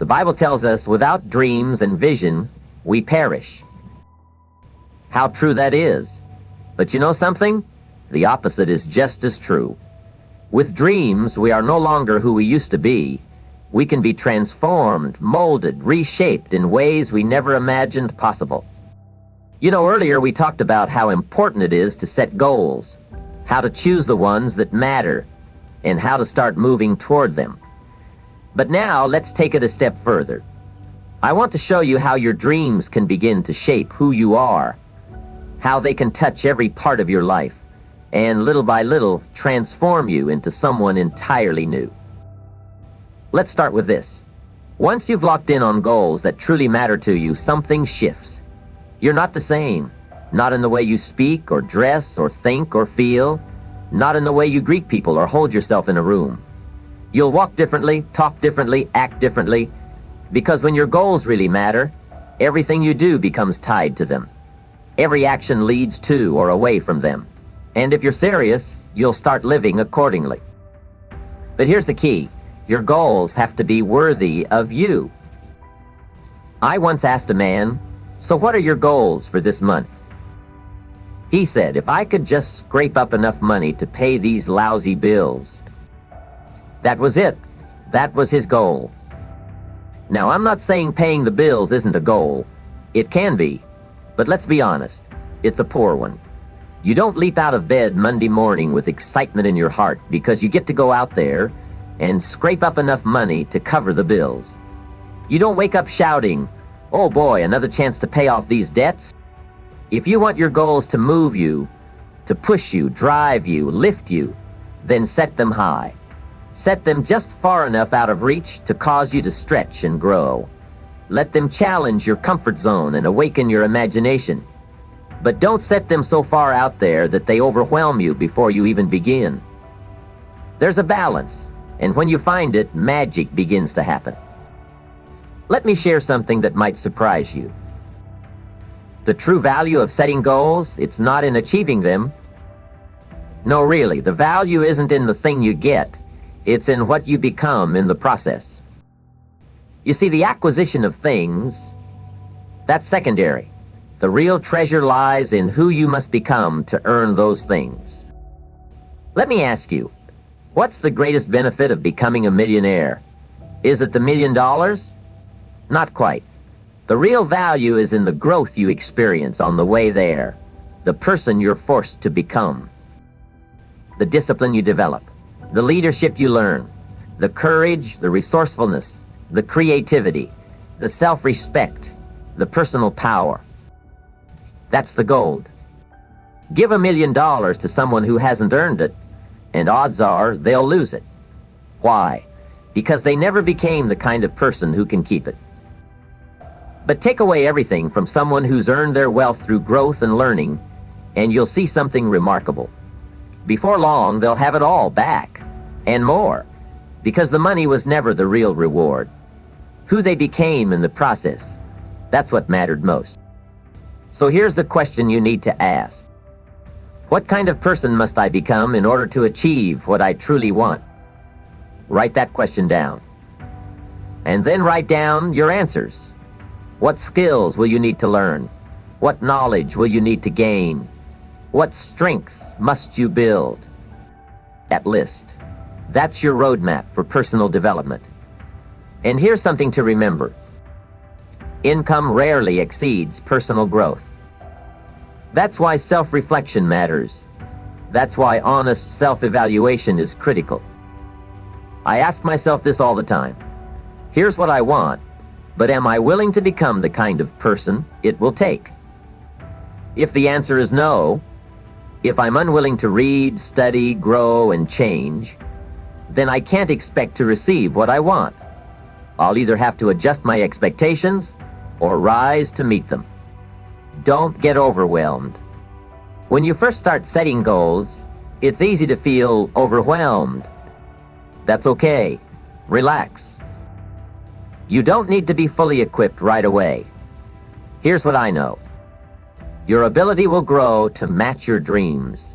The Bible tells us without dreams and vision, we perish. How true that is. But you know something? The opposite is just as true. With dreams, we are no longer who we used to be. We can be transformed, molded, reshaped in ways we never imagined possible. You know, earlier we talked about how important it is to set goals, how to choose the ones that matter, and how to start moving toward them. But now let's take it a step further. I want to show you how your dreams can begin to shape who you are, how they can touch every part of your life, and little by little transform you into someone entirely new. Let's start with this. Once you've locked in on goals that truly matter to you, something shifts. You're not the same, not in the way you speak or dress or think or feel, not in the way you greet people or hold yourself in a room. You'll walk differently, talk differently, act differently, because when your goals really matter, everything you do becomes tied to them. Every action leads to or away from them. And if you're serious, you'll start living accordingly. But here's the key. Your goals have to be worthy of you. I once asked a man, "So what are your goals for this month?" He said, "If I could just scrape up enough money to pay these lousy bills." That was it. That was his goal. Now, I'm not saying paying the bills isn't a goal. It can be. But let's be honest, it's a poor one. You don't leap out of bed Monday morning with excitement in your heart because you get to go out there and scrape up enough money to cover the bills. You don't wake up shouting, "Oh boy, another chance to pay off these debts." If you want your goals to move you, to push you, drive you, lift you, then set them high. Set them just far enough out of reach to cause you to stretch and grow. Let them challenge your comfort zone and awaken your imagination. But don't set them so far out there that they overwhelm you before you even begin. There's a balance, and when you find it, magic begins to happen. Let me share something that might surprise you. The true value of setting goals, it's not in achieving them. No, really, the value isn't in the thing you get. It's in what you become in the process. You see, the acquisition of things, that's secondary. The real treasure lies in who you must become to earn those things. Let me ask you, what's the greatest benefit of becoming a millionaire? Is it the $1 million? Not quite. The real value is in the growth you experience on the way there, the person you're forced to become, the discipline you develop, the leadership you learn, the courage, the resourcefulness, the creativity, the self-respect, the personal power. That's the gold. Give $1 million to someone who hasn't earned it, and odds are they'll lose it. Why? Because they never became the kind of person who can keep it. But take away everything from someone who's earned their wealth through growth and learning, and you'll see something remarkable. Before long, they'll have it all back, and more, because the money was never the real reward. Who they became in the process, that's what mattered most. So here's the question you need to ask. What kind of person must I become in order to achieve what I truly want? Write that question down. And then write down your answers. What skills will you need to learn? What knowledge will you need to gain? What strengths must you build? That list. That's your roadmap for personal development. And here's something to remember. Income rarely exceeds personal growth. That's why self-reflection matters. That's why honest self-evaluation is critical. I ask myself this all the time. Here's what I want, but am I willing to become the kind of person it will take? If the answer is no, if I'm unwilling to read, study, grow, and change, then I can't expect to receive what I want. I'll either have to adjust my expectations or rise to meet them. Don't get overwhelmed. When you first start setting goals, it's easy to feel overwhelmed. That's okay. Relax. You don't need to be fully equipped right away. Here's what I know. Your ability will grow to match your dreams.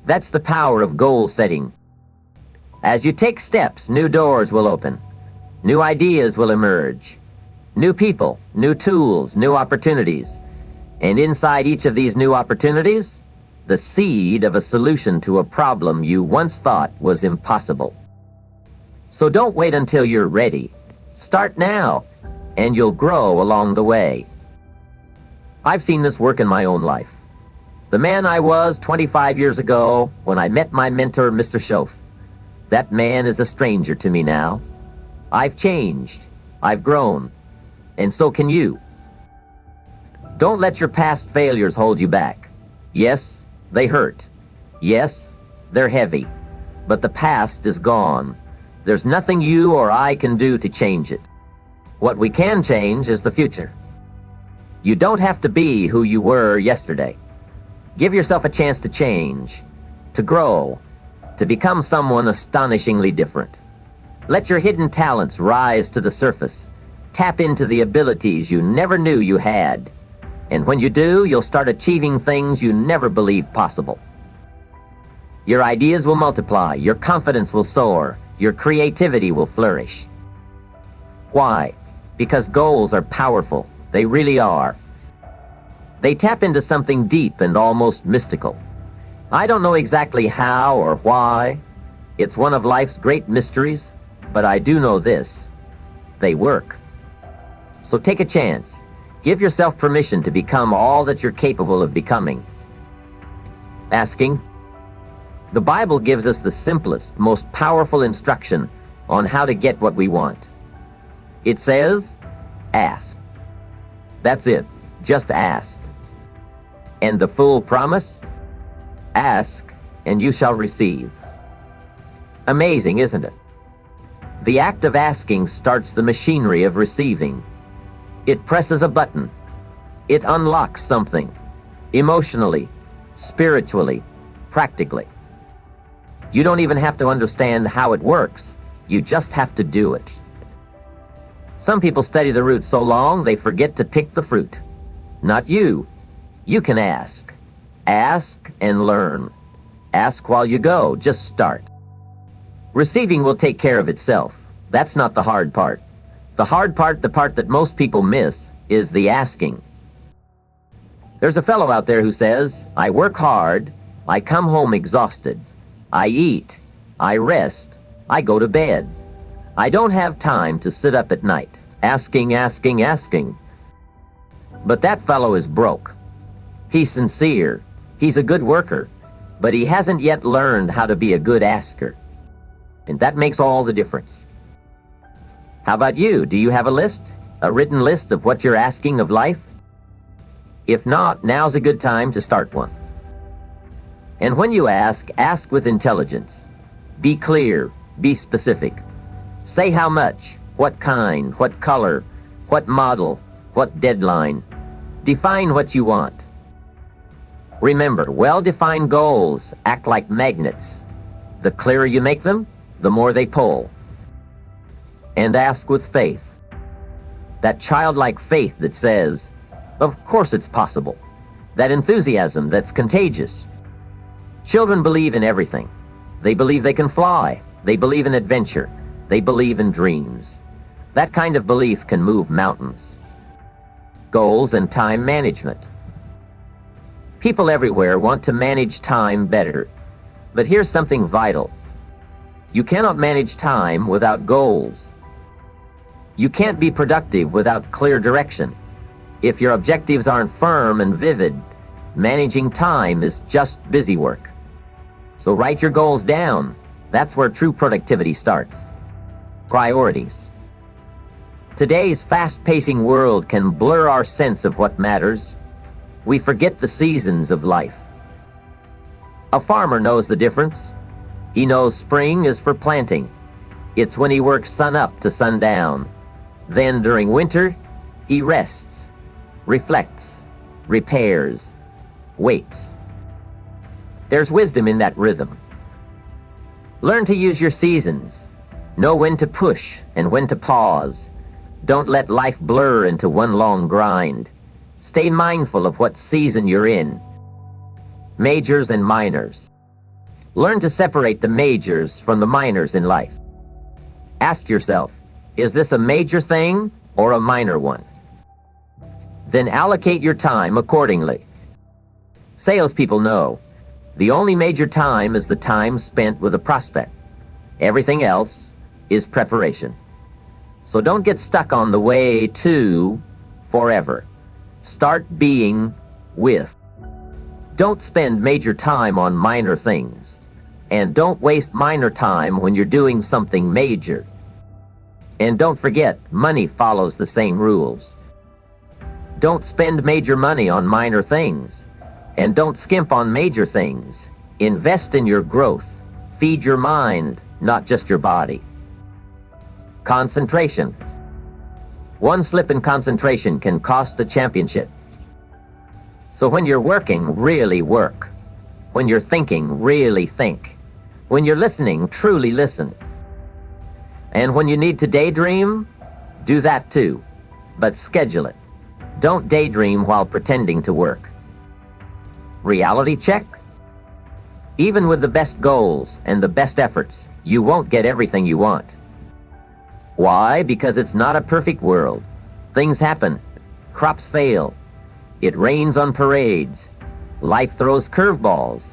That's the power of goal setting. As you take steps, new doors will open. New ideas will emerge. New people, new tools, new opportunities. And inside each of these new opportunities, the seed of a solution to a problem you once thought was impossible. So don't wait until you're ready. Start now, and you'll grow along the way. I've seen this work in my own life. The man I was 25 years ago when I met my mentor, Mr. Schoaf, that man is a stranger to me now. I've changed. I've grown. And so can you. Don't let your past failures hold you back. Yes, they hurt. Yes, they're heavy. But the past is gone. There's nothing you or I can do to change it. What we can change is the future. You don't have to be who you were yesterday. Give yourself a chance to change, to grow, to become someone astonishingly different. Let your hidden talents rise to the surface. Tap into the abilities you never knew you had. And when you do, you'll start achieving things you never believed possible. Your ideas will multiply, your confidence will soar, your creativity will flourish. Why? Because goals are powerful. They really are. They tap into something deep and almost mystical. I don't know exactly how or why. It's one of life's great mysteries, but I do know this. They work. So take a chance. Give yourself permission to become all that you're capable of becoming. Asking. The Bible gives us the simplest, most powerful instruction on how to get what we want. It says, ask. That's it. Just ask. And the full promise? Ask, and you shall receive. Amazing, isn't it? The act of asking starts the machinery of receiving. It presses a button. It unlocks something. Emotionally, spiritually, practically. You don't even have to understand how it works. You just have to do it. Some people study the root so long they forget to pick the fruit. Not you. You can ask. Ask and learn. Ask while you go. Just start. Receiving will take care of itself. That's not the hard part. The hard part, the part that most people miss, is the asking. There's a fellow out there who says, I work hard, I come home exhausted, I eat, I rest, I go to bed. I don't have time to sit up at night, asking. But that fellow is broke. He's sincere, he's a good worker, but he hasn't yet learned how to be a good asker. And that makes all the difference. How about you? Do you have a list? A written list of what you're asking of life? If not, now's a good time to start one. And when you ask with intelligence. Be clear, be specific. Say how much, what kind, what color, what model, what deadline. Define what you want. Remember, well-defined goals act like magnets. The clearer you make them, the more they pull. And ask with faith. That childlike faith that says, of course it's possible. That enthusiasm that's contagious. Children believe in everything. They believe they can fly. They believe in adventure. They believe in dreams. That kind of belief can move mountains. Goals and time management. People everywhere want to manage time better. But here's something vital. You cannot manage time without goals. You can't be productive without clear direction. If your objectives aren't firm and vivid, managing time is just busy work. So write your goals down. That's where true productivity starts. Priorities. Today's fast-pacing world can blur our sense of what matters. We forget the seasons of life. A farmer knows the difference. He knows spring is for planting. It's when he works sun up to sundown. Then during winter, he rests, reflects, repairs, waits. There's wisdom in that rhythm. Learn to use your seasons. Know when to push and when to pause. Don't let life blur into one long grind. Stay mindful of what season you're in. Majors and minors. Learn to separate the majors from the minors in life. Ask yourself, Is this a major thing or a minor one? Then allocate your time accordingly. Salespeople know the only major time is the time spent with a prospect. Everything else is preparation. So don't get stuck on the way to forever. Start being with. Don't spend major time on minor things. And don't waste minor time when you're doing something major. And don't forget, money follows the same rules. Don't spend major money on minor things. And don't skimp on major things. Invest in your growth. Feed your mind, not just your body. Concentration. One slip in concentration can cost the championship. So when you're working, really work. When you're thinking, really think. When you're listening, truly listen. And when you need to daydream, do that too. But schedule it. Don't daydream while pretending to work. Reality check. Even with the best goals and the best efforts, you won't get everything you want. Why? Because it's not a perfect world. Things happen. Crops fail. It rains on parades. Life throws curveballs.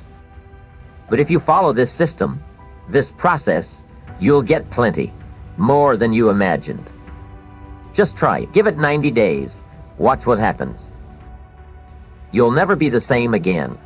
But if you follow this system, this process, you'll get plenty. More than you imagined. Just try it. Give it 90 days. Watch what happens. You'll never be the same again.